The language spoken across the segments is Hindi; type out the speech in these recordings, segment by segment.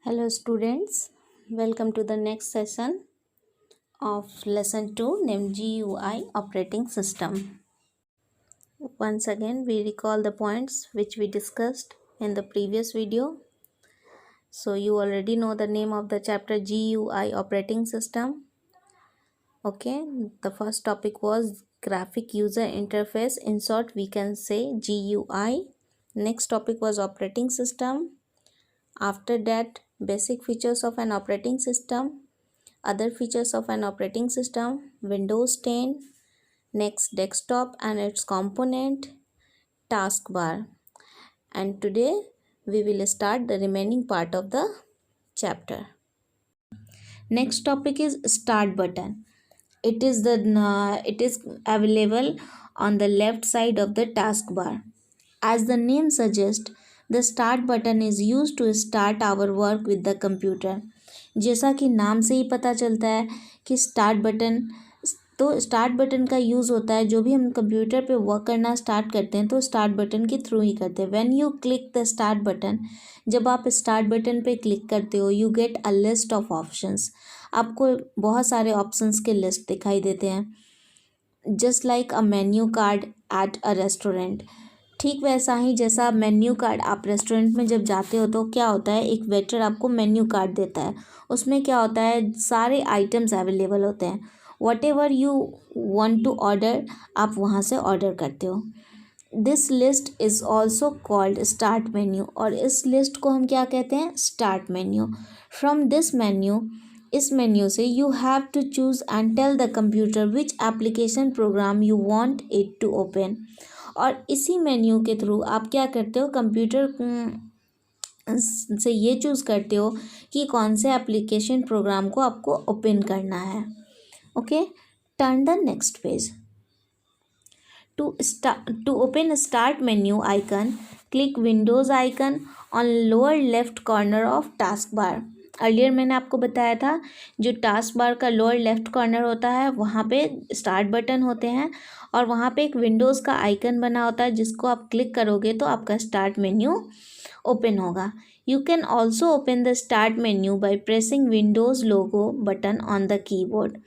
Hello students, welcome to the next session of lesson 2 named GUI operating system. Once again we recall the points which we discussed in the previous video. So you already know the name of the chapter GUI operating system. Okay, the first topic was graphic user interface, in short we can say GUI. Next topic was operating system. After that, basic features of an operating system, other features of an operating system, Windows 10, next desktop and its component, taskbar. And today we will start the remaining part of the chapter. Next topic is start button. It is available on the left side of the taskbar. As the name suggests, the start button is used to start our work with the computer. जैसा कि नाम से ही पता चलता है कि स्टार्ट बटन का यूज़ होता है जो भी हम कंप्यूटर पे वर्क करना स्टार्ट करते हैं तो स्टार्ट बटन के थ्रू ही करते हैं. When you click the start button, जब आप स्टार्ट बटन पे क्लिक करते हो, you get a list of options. आपको बहुत सारे ऑप्शंस के लिस्ट दिखाई देते हैं. Just like a menu card at a restaurant. ठीक वैसा ही जैसा मेन्यू कार्ड, आप रेस्टोरेंट में जब जाते हो तो क्या होता है, एक वेटर आपको मेन्यू कार्ड देता है. उसमें क्या होता है, सारे आइटम्स अवेलेबल होते हैं. Whatever you want to order, आप वहाँ से ऑर्डर करते हो. This list is also called start menu, और इस लिस्ट को हम क्या कहते हैं, start menu. From this menu, इस मेन्यू से you have to choose and tell the computer which application program you want it to open. और इसी मेन्यू के थ्रू आप क्या करते हो, कंप्यूटर से ये चूज़ करते हो कि कौन से एप्लीकेशन प्रोग्राम को आपको ओपन करना है. Okay, turn the next page. To open a start menu icon, click Windows icon on lower left corner of taskbar. Earlier मैंने आपको बताया था जो टास्क बार का लोअर लेफ्ट कॉर्नर होता है वहाँ पे स्टार्ट बटन होते हैं और वहाँ पे एक विंडोज़ का आइकन बना होता है जिसको आप क्लिक करोगे तो आपका स्टार्ट मेन्यू ओपन होगा. You can also open the start menu by pressing Windows logo button on the keyboard.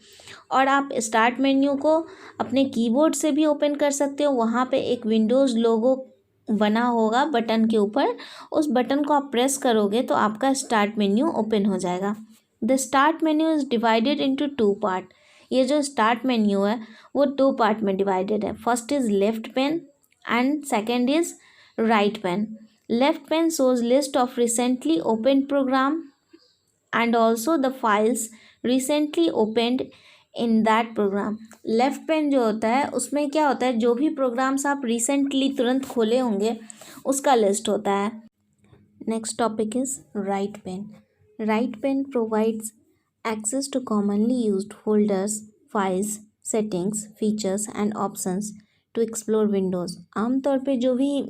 और आप स्टार्ट मेन्यू को अपने कीबोर्ड से भी ओपन कर सकते हो. वहाँ पे एक विंडोज़ लोगो बना होगा बटन के ऊपर, उस बटन को आप प्रेस करोगे तो आपका स्टार्ट मेन्यू ओपन हो जाएगा. The start menu is divided into 2 part. ये जो स्टार्ट मेन्यू है वो 2 पार्ट में डिवाइडेड है. First is left pane and second is right pane. Left pane shows list of recently opened program and also the files recently opened in that program. Left pen जो होता है उसमें क्या होता है, जो भी प्रोग्राम्स आप रिसेंटली तुरंत खोले होंगे उसका लिस्ट होता है. Next topic is right pane. Right pane provides access to commonly used folders, files, settings, features and options to explore Windows. आमतौर पे जो भी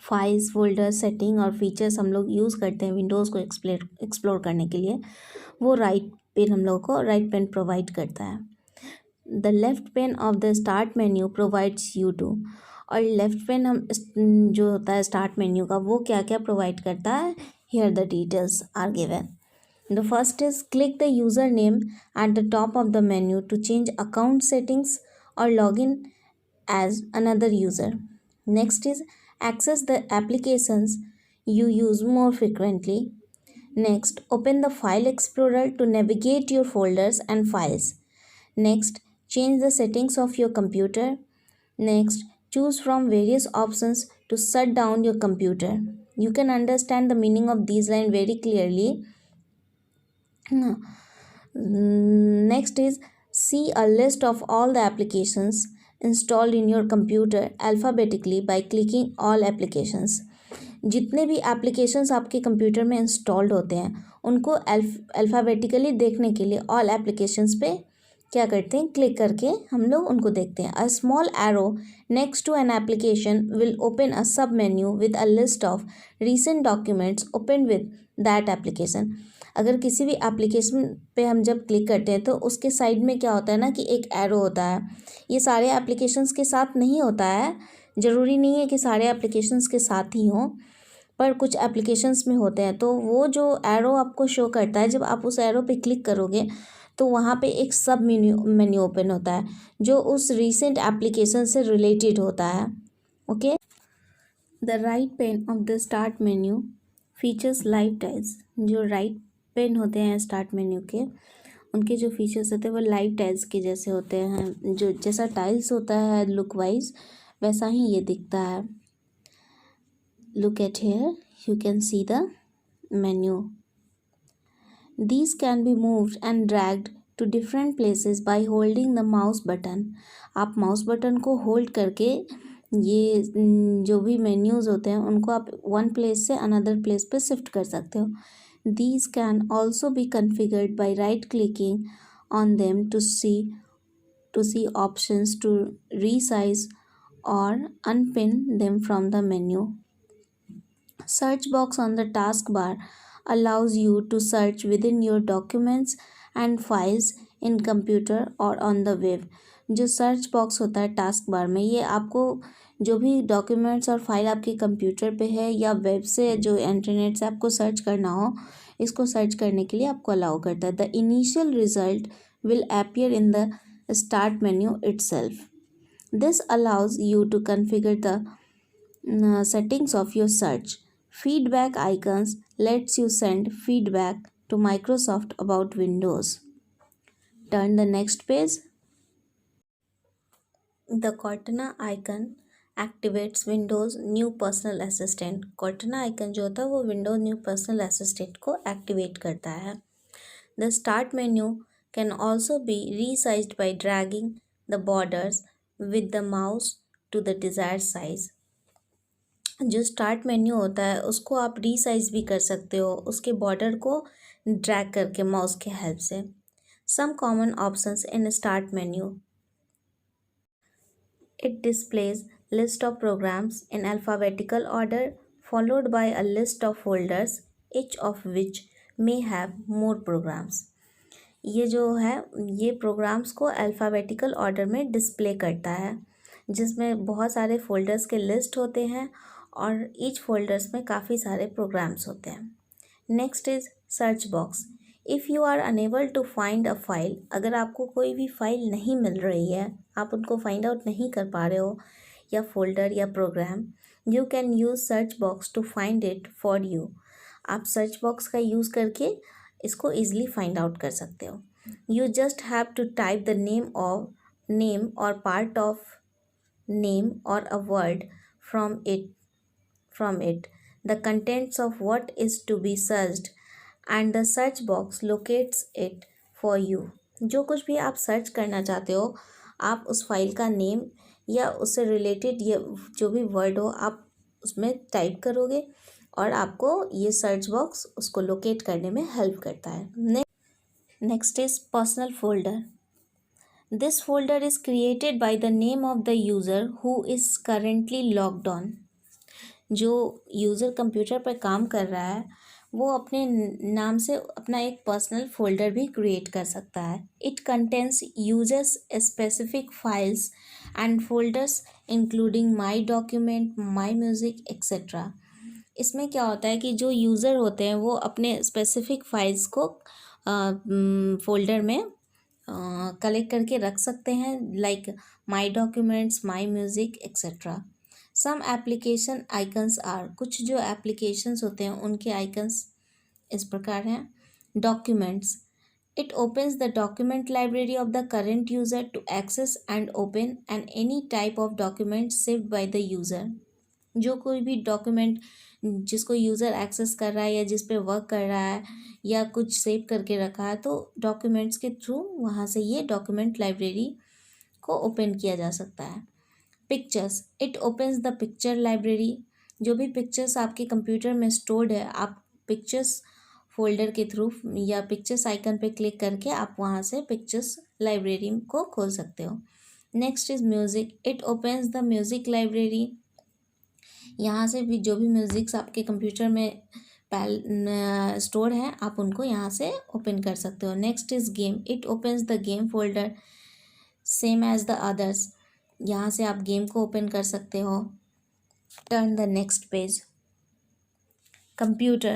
फाइल्स, फोल्डर, सेटिंग और फीचर्स हम लोग यूज़ करते हैं विंडोज़ को एक्सप्लोर करने के लिए, वो राइट पेन हम लोग को राइट पेन प्रोवाइड करता है. The left pane of the start menu provides you to. और लेफ्ट पेन हम जो होता है स्टार्ट मेन्यू का वो क्या क्या प्रोवाइड करता है, here the details are given. The first is click the user name at the top of the menu to change account settings और log in as another user. Next is access the applications you use more frequently. Next, open the File Explorer to navigate your folders and files. Next, change the settings of your computer. Next, choose from various options to shut down your computer. You can understand the meaning of these lines very clearly. Next is see a list of all the applications installed in your computer alphabetically by clicking all applications. जितने भी एप्लीकेशंस आपके कंप्यूटर में इंस्टॉल्ड होते हैं उनको अल्फ़ाबेटिकली देखने के लिए ऑल एप्लीकेशंस पे क्या करते हैं, क्लिक करके हम लोग उनको देखते हैं. A small arrow next to an application will open a sub menu with a list of recent documents open with that application. अगर किसी भी एप्लीकेशन पे हम जब क्लिक करते हैं तो उसके साइड में क्या होता है ना कि एक एरो होता है. ये सारे एप्लीकेशंस के साथ नहीं होता है, ज़रूरी नहीं है कि सारे एप्लीकेशंस के साथ ही हों, पर कुछ एप्लीकेशंस में होते हैं। तो वो जो एरो आपको शो करता है, जब आप उस एरो पे क्लिक करोगे तो वहाँ पे एक सब मेन्यू ओपन होता है जो उस रीसेंट एप्लीकेशन से रिलेटेड होता है। Okay, the right pen of the start menu features live tiles. जो राइट पेन होते हैं स्टार्ट मेन्यू के, उनके जो फीचर्स होते हैं वो लाइव टाइल्स के जैसे होते हैं। जो जैसा टाइल्स होता है लुक वाइज, वैसा ही ये दिखता है। Look at here, you can see the menu. These can be moved and dragged to different places by holding the mouse button. आप माउस बटन को होल्ड करके ये जो भी मेन्यूज़ होते हैं उनको आप वन प्लेस से अनदर प्लेस पे शिफ्ट कर सकते हो। These can also be configured by right clicking on them to see options to resize or unpin them from the menu. Search box on the taskbar allows you to search within your documents and files in computer or on the web. जो सर्च बॉक्स होता है टास्क बार में, ये आपको जो भी डॉक्यूमेंट्स और फाइल आपके कंप्यूटर पे है या वेब से जो इंटरनेट से आपको सर्च करना हो, इसको सर्च करने के लिए आपको अलाउ करता है। The initial result will appear in the start menu itself. This allows you to configure the settings of your search. Feedback icons lets you send feedback to Microsoft about Windows. Turn the next page. The Cortana icon activates Windows new personal assistant. Cortana icon जो होता है वो Windows new personal assistant को activate करता है। The start menu can also be resized by dragging the borders with the mouse to the desired size. जो स्टार्ट मेन्यू होता है उसको आप रीसाइज भी कर सकते हो उसके बॉर्डर को ड्रैग करके माउस के हेल्प से। Some common options in start menu, it displays list of programs in alphabetical order followed by a list of folders each of which may have more programs. ये जो है ये प्रोग्राम्स को अल्फ़ाबेटिकल ऑर्डर में डिस्प्ले करता है जिसमें बहुत सारे फोल्डर्स के लिस्ट होते हैं और ईच फोल्डर्स में काफ़ी सारे प्रोग्राम्स होते हैं। Next is search box. If you are unable to find a file, अगर आपको कोई भी फाइल नहीं मिल रही है, आप उनको फाइंड आउट नहीं कर पा रहे हो या फोल्डर या program, you can use search box to find it for you. आप सर्च बॉक्स का यूज़ करके इसको ईजिली फाइंड आउट कर सकते हो। You just have to type the name or part of name or a word from it, the contents of what is to be searched, and the search box locates it for you. जो कुछ भी आप सर्च करना चाहते हो आप उस फाइल का नेम या उससे रिलेटेड ये जो भी वर्ड हो आप उसमें टाइप करोगे और आपको ये सर्च बॉक्स उसको लोकेट करने में हेल्प करता है। Next is personal folder. This folder is created by the name of the user who is currently logged on. जो यूज़र कंप्यूटर पर काम कर रहा है वो अपने नाम से अपना एक पर्सनल फोल्डर भी क्रिएट कर सकता है। It contains users specific files and folders including my document, my music etcetera. इसमें क्या होता है कि जो यूज़र होते हैं वो अपने स्पेसिफिक फाइल्स को फोल्डर में कलेक्ट करके रख सकते हैं, like my documents, my music etcetera. Some application icons are, कुछ जो एप्लीकेशंस होते हैं उनके आइकन्स इस प्रकार हैं। Documents, it opens the document library of the current user to access and open and any type of document saved by the user. जो कोई भी डॉक्यूमेंट जिसको यूज़र एक्सेस कर रहा है या जिस पे वर्क कर रहा है या कुछ सेव करके रखा है तो डॉक्यूमेंट्स के थ्रू वहाँ से ये डॉक्यूमेंट लाइब्रेरी को ओपन किया जा सकता है। Pictures, it opens the picture library. जो भी पिक्चर्स आपके कंप्यूटर में स्टोर्ड है आप पिक्चर्स फोल्डर के थ्रू या पिक्चर्स आइकन पे क्लिक करके आप वहाँ से पिक्चर्स लाइब्रेरी को खोल सकते हो। Next is music, it opens the music library. यहाँ से भी जो भी म्यूज़िक्स आपके कंप्यूटर में स्टोर हैं आप उनको यहाँ से ओपन कर सकते हो। Next is game, it opens the game folder same as the others. यहाँ से आप गेम को ओपन कर सकते हो। Turn the next page. Computer.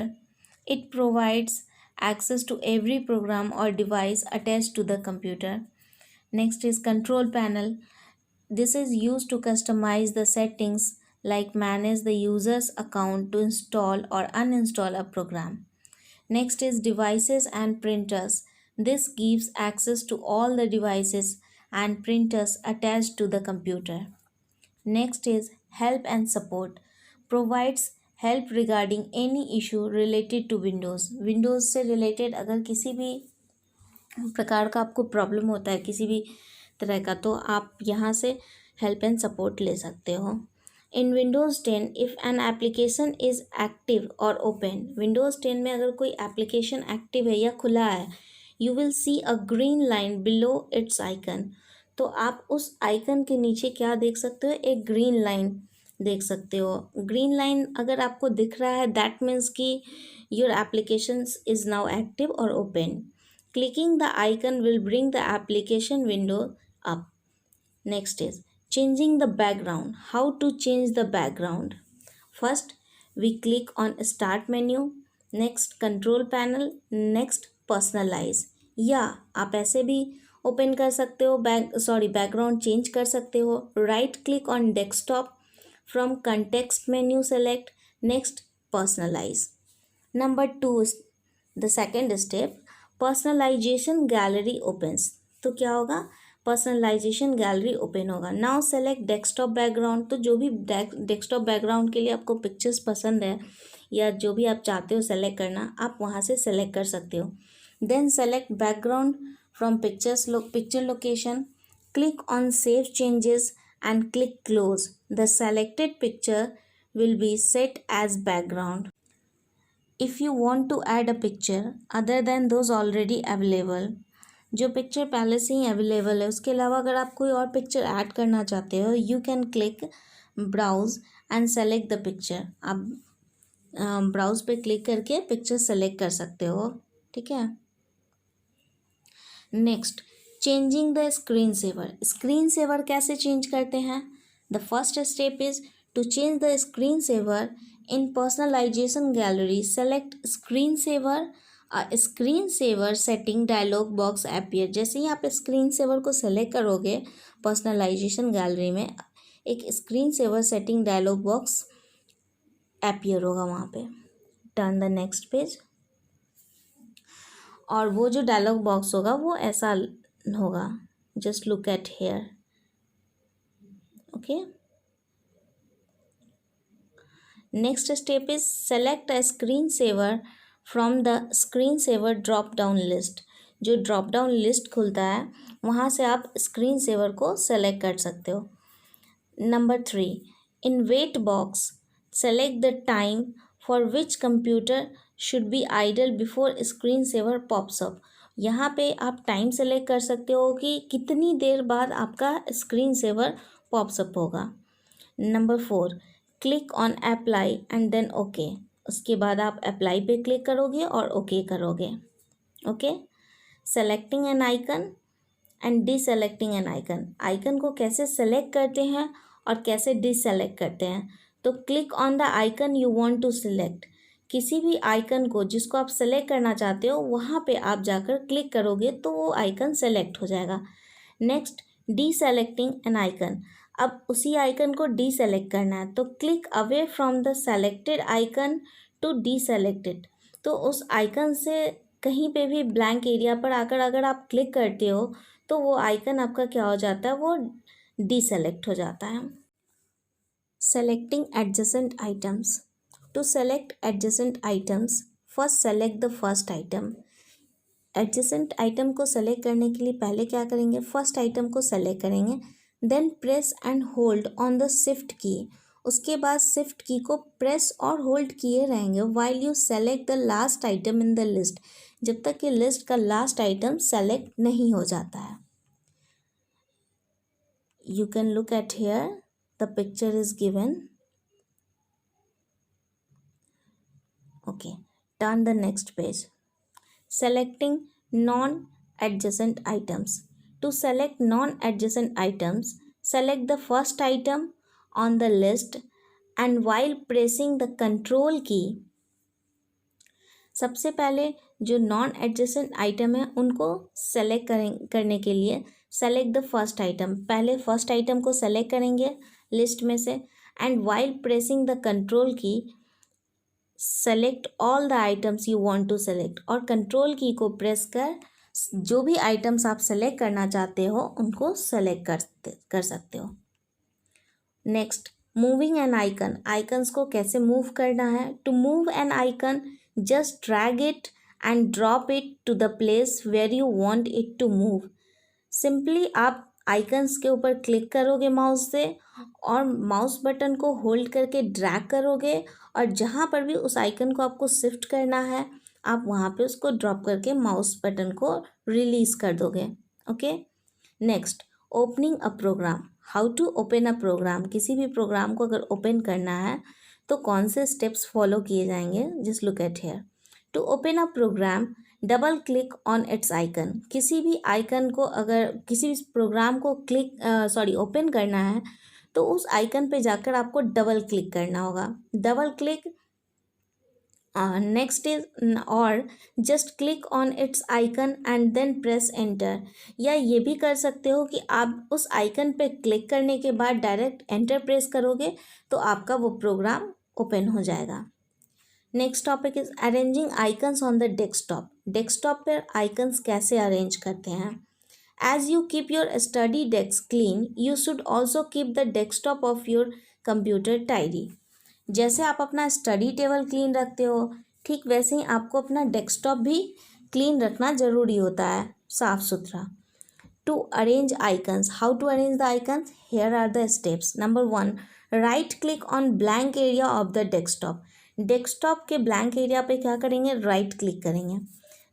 It provides access to every program or device attached to the computer. Next is control panel. This is used to customize the settings like manage the user's account to install or uninstall a program. Next is devices and printers. This gives access to all the devices and printers attached to the computer. Next is help and support. Provides help regarding any issue related to Windows. Windows से related अगर किसी भी प्रकार का आपको प्रॉब्लम होता है किसी भी तरह का, तो आप यहाँ से हेल्प एंड सपोर्ट ले सकते हो. इन Windows 10 if an application is active और ओपन. विंडोज़ 10 में अगर कोई एप्लीकेशन एक्टिव है या खुला है, you will see a green line below it's icon. तो आप उस आइकन के नीचे क्या देख सकते हो, एक ग्रीन लाइन देख सकते हो. ग्रीन लाइन अगर आपको दिख रहा है, दैट मीन्स कि your application is now active और open. Clicking the icon will bring the application window up. Next is changing the background. How to change the background? First, we click on Start menu. Next, Control panel. Next, Personalize. या आप ऐसे भी ओपन कर सकते हो, बैकग्राउंड चेंज कर सकते हो. Right click on desktop. From context menu select. Next, personalize. Number 2, the second step, personalization gallery opens. तो क्या होगा, पर्सनलाइजेशन गैलरी ओपन होगा. Now select desktop background. तो जो भी डेस्कटॉप बैकग्राउंड के लिए आपको पिक्चर्स पसंद है या जो भी आप चाहते हो सेलेक्ट करना, आप वहाँ से सेलेक्ट कर सकते हो. Then select background from picture location. Click on save changes and click close. The selected picture will be set as background. If you want to add a picture other than those already available, जो पिक्चर पहले से ही अवेलेबल है उसके अलावा अगर आप कोई और पिक्चर ऐड करना चाहते हो, you can click browse and select the picture. आप ब्राउज पे क्लिक करके पिक्चर सेलेक्ट कर सकते हो. ठीक है. Next, changing the screen saver. Screen saver कैसे चेंज करते हैं? The first step is to change the screen saver. In personalization gallery, select screen saver. A screen saver setting dialog box appear. जैसे ही आप स्क्रीन सेवर को सेलेक्ट करोगे पर्सनलाइजेशन गैलरी में, एक screen saver setting dialog box appear होगा वहाँ पे. Turn the next page. और वो जो डायलॉग बॉक्स होगा वो ऐसा होगा. Just look at here. Okay. Next step is select a screensaver from the screensaver drop down list. जो drop down list खुलता है वहाँ से आप screensaver को select कर सकते हो. Number 3, in wait box select the time for which computer should be idle before screensaver pops up. यहाँ पे आप टाइम सेलेक्ट कर सकते हो कि कितनी देर बाद आपका screensaver pops up होगा. Number 4, click on apply and then okay. उसके बाद आप अप्लाई पे क्लिक करोगे और ओके करोगे. Okay. Selecting an icon and deselecting an icon. Icon को कैसे सेलेक्ट करते हैं और कैसे डिसेलेक्ट करते हैं. तो click on the icon you want to select. किसी भी आइकन को जिसको आप सेलेक्ट करना चाहते हो वहाँ पे आप जाकर क्लिक करोगे तो वो आइकन सेलेक्ट हो जाएगा. Next, deselecting an icon. अब उसी आइकन को डीसेलेक्ट करना है तो click away from the selected icon to deselected. तो उस आइकन से कहीं पे भी ब्लैंक एरिया पर आकर अगर आप क्लिक करते हो तो वो आइकन आपका क्या हो जाता है, वो डीसेलेक्ट हो जाता है. Selecting adjacent items. To select adjacent items first select the first item. Adjacent item को सेलेक्ट करने के लिए पहले क्या करेंगे, फर्स्ट आइटम को सेलेक्ट करेंगे. Then press and hold on the shift key. उसके बाद शिफ्ट की को प्रेस और होल्ड किए रहेंगे while you select the last item in the list, जब तक कि लिस्ट का लास्ट आइटम सेलेक्ट नहीं हो जाता है. You can look at here the picture is given. Okay. Turn the next page. Selecting non adjacent items. To select non-adjacent items, select the first item on the list and while pressing the control key, सबसे पहले जो नॉन एडजेसेंट आइटम है उनको सेलेक्ट करने के लिए सेलेक्ट द फर्स्ट आइटम, पहले फर्स्ट आइटम को सेलेक्ट करेंगे लिस्ट में से, and while pressing the control key select all the items you want to select, और कंट्रोल की को प्रेस कर जो भी आइटम्स आप सेलेक्ट करना चाहते हो उनको सेलेक्ट कर सकते हो। Next, moving an icon, icons को कैसे मूव करना है। To move an icon just drag it and drop it to the place where you want it to move. Simply आप आइकन्स के ऊपर क्लिक करोगे माउस से और माउस बटन को होल्ड करके ड्रैग करोगे, और जहाँ पर भी उस आइकन को आपको शिफ्ट करना है आप वहाँ पे उसको ड्रॉप करके माउस बटन को रिलीज़ कर दोगे। Okay. Next, opening a program, how to open a program. किसी भी प्रोग्राम को अगर ओपन करना है तो कौन से स्टेप्स फॉलो किए जाएंगे, just look at here. To open a program double click on its icon, किसी भी आइकन को अगर किसी भी प्रोग्राम को ओपन करना है तो उस आइकन पे जाकर आपको डबल क्लिक करना होगा। Double click next is or just click on its icon and then press enter, या ये भी कर सकते हो कि आप उस आइकन पे क्लिक करने के बाद डायरेक्ट एंटर प्रेस करोगे तो आपका वो प्रोग्राम ओपन हो जाएगा। Next topic is arranging icons on the desktop, desktop पर आइकन्स कैसे अरेंज करते हैं। As you keep your study desk clean you should also keep the desktop of your computer tidy. जैसे आप अपना स्टडी टेबल क्लीन रखते हो ठीक वैसे ही आपको अपना डेस्कटॉप भी क्लीन रखना ज़रूरी होता है, साफ़ सुथरा। To arrange icons, how to arrange the icons, here are the steps. Number 1, right click on blank area of the desktop, desktop के ब्लैंक एरिया पे क्या करेंगे, राइट क्लिक करेंगे।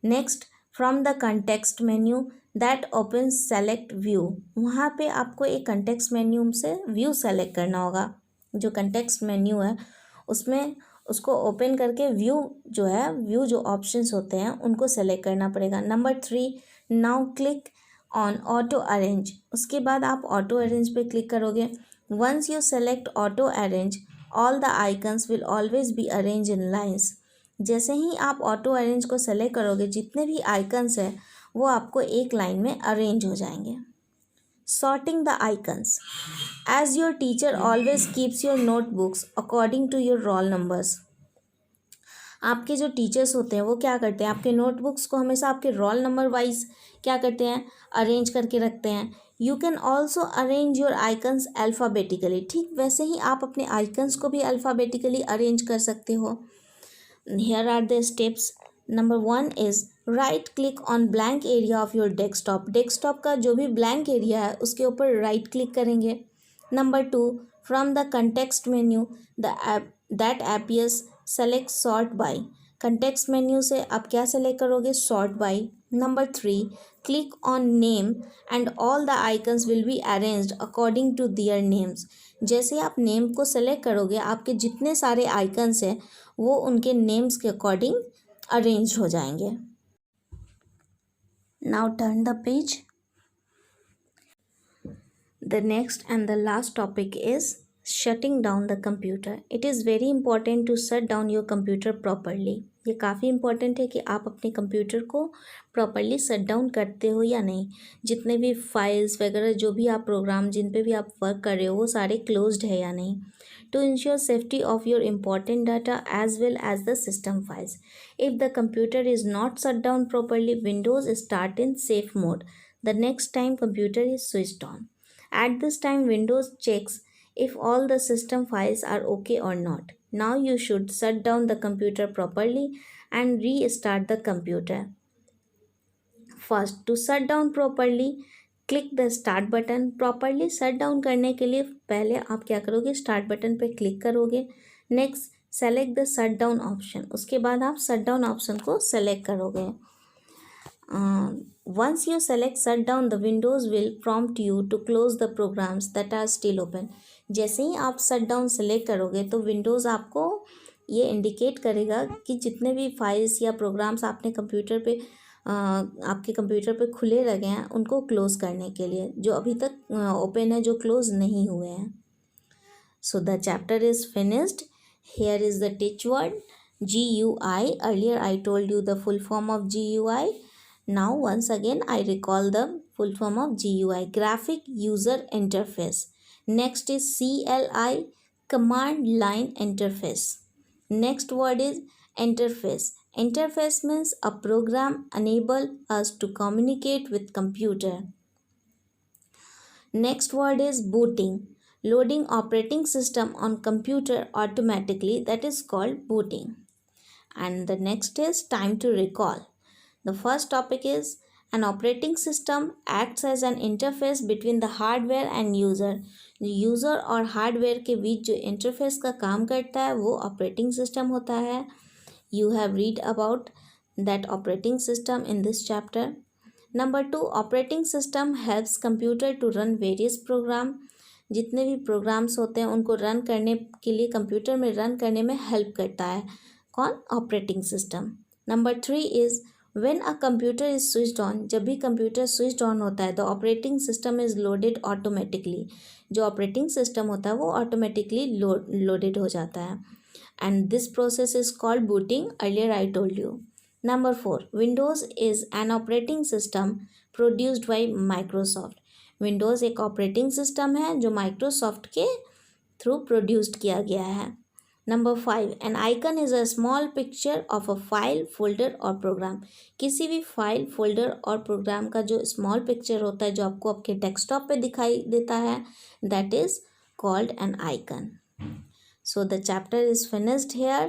Next, from the context menu that open select view, वहाँ पे आपको एक कंटेक्स्ट मेन्यू से व्यू सेलेक्ट करना होगा। जो कंटेक्स्ट मेन्यू है उसमें उसको ओपन करके व्यू जो ऑप्शंस होते हैं उनको सेलेक्ट करना पड़ेगा। Number 3, now click on auto arrange, उसके बाद आप ऑटो अरेंज पे क्लिक करोगे। Once you select auto arrange all the icons will always be arrange in lines, जैसे ही आप ऑटो अरेंज को सेलेक्ट करोगे जितने भी आइकन्स हैं वो आपको एक लाइन में अरेंज हो जाएंगे। Sorting the icons, as your teacher always keeps your notebooks according to your roll numbers, आपके जो टीचर्स होते हैं वो क्या करते हैं, आपके नोटबुक्स को हमेशा आपके रोल नंबर वाइज क्या करते हैं, अरेंज करके रखते हैं। You can also arrange your icons alphabetically, ठीक वैसे ही आप अपने आइकन्स को भी अल्फ़ाबेटिकली अरेंज कर सकते हो। Here are the steps. Number 1 is right click on blank area of your desktop, desktop का जो भी ब्लैंक एरिया है उसके ऊपर राइट क्लिक करेंगे। Number 2, from the context menu that appears select sort by, context menu से आप क्या सेलेक्ट करोगे, sort by. Number 3, click on name and all the icons will be arranged according to their names, जैसे आप नेम को सेलेक्ट करोगे आपके जितने सारे आइकन्स हैं वो उनके नेम्स के अकॉर्डिंग अरेंज हो जाएंगे। Now turn the page. The next and the last topic is shutting down the computer. It is very important to shut down your computer properly. ये काफ़ी important है कि आप अपने कंप्यूटर को प्रॉपरली शट डाउन करते हो या नहीं। जितने भी फाइल्स वगैरह जो भी आप प्रोग्राम जिन पे भी आप वर्क कर रहे हो वो सारे क्लोज्ड है या नहीं। To ensure safety of your important data as well as the system files. If the computer is not shut down properly, Windows start in safe mode the next time computer is switched on. At this time, Windows checks if all the system files are okay or not. Now you should shut down the computer properly and restart the computer. First, to shut down properly, click the start button. Properly shut down करने के लिए पहले आप क्या करोगे, स्टार्ट बटन पे क्लिक करोगे। Next, select the shut down option, उसके बाद आप शट डाउन ऑप्शन को सेलेक्ट करोगे। Once you select shut down the Windows will prompt you to close the programs that are still open, जैसे ही आप शट डाउन सेलेक्ट करोगे तो विंडोज़ आपको ये इंडिकेट करेगा कि जितने भी फाइल्स या प्रोग्राम्स आपने कंप्यूटर पे आपके कंप्यूटर पे खुले लगे हैं उनको क्लोज़ करने के लिए, जो अभी तक ओपन है, जो क्लोज़ नहीं हुए हैं। So the chapter is finished. Here is the teach word. GUI. Earlier I told you the full form of GUI. Now once again I recall the full form of GUI, Graphic User Interface. Next is CLI, Command Line Interface. Next word is interface. Interface means a program enable us to communicate with computer. Next word is booting. Loading operating system on computer automatically, that is called booting. And the next is time to recall. The first topic is an operating system acts as an interface between the hardware and user. User और हार्डवेयर के बीच जो इंटरफेस का काम करता है वो ऑपरेटिंग सिस्टम होता है. You have read about that operating system in this chapter. Number 2, operating system helps computer to run various program. जितने भी प्रोग्राम्स होते हैं उनको रन करने के लिए, कंप्यूटर में रन करने में हेल्प करता है. कौन? Operating system. Number 3 is when a computer is switched on. जब भी कंप्यूटर स्विच्ड ऑन होता है the operating system is loaded automatically. जो ऑपरेटिंग सिस्टम होता है वो ऑटोमेटिकली लोडेड हो जाता है. And this process is called booting. Earlier I told you. Number 4, Windows is an operating system produced by Microsoft. Windows एक ऑपरेटिंग सिस्टम है जो माइक्रोसॉफ्ट के थ्रू प्रोड्यूस्ड किया गया है. Number 5, N icon is a small picture of a file, folder और प्रोग्राम. किसी भी फाइल, फोल्डर और प्रोग्राम का जो स्मॉल पिक्चर होता है जो आपको आपके डेस्कटॉप पे दिखाई देता है, that is called an icon. So the chapter is finished here.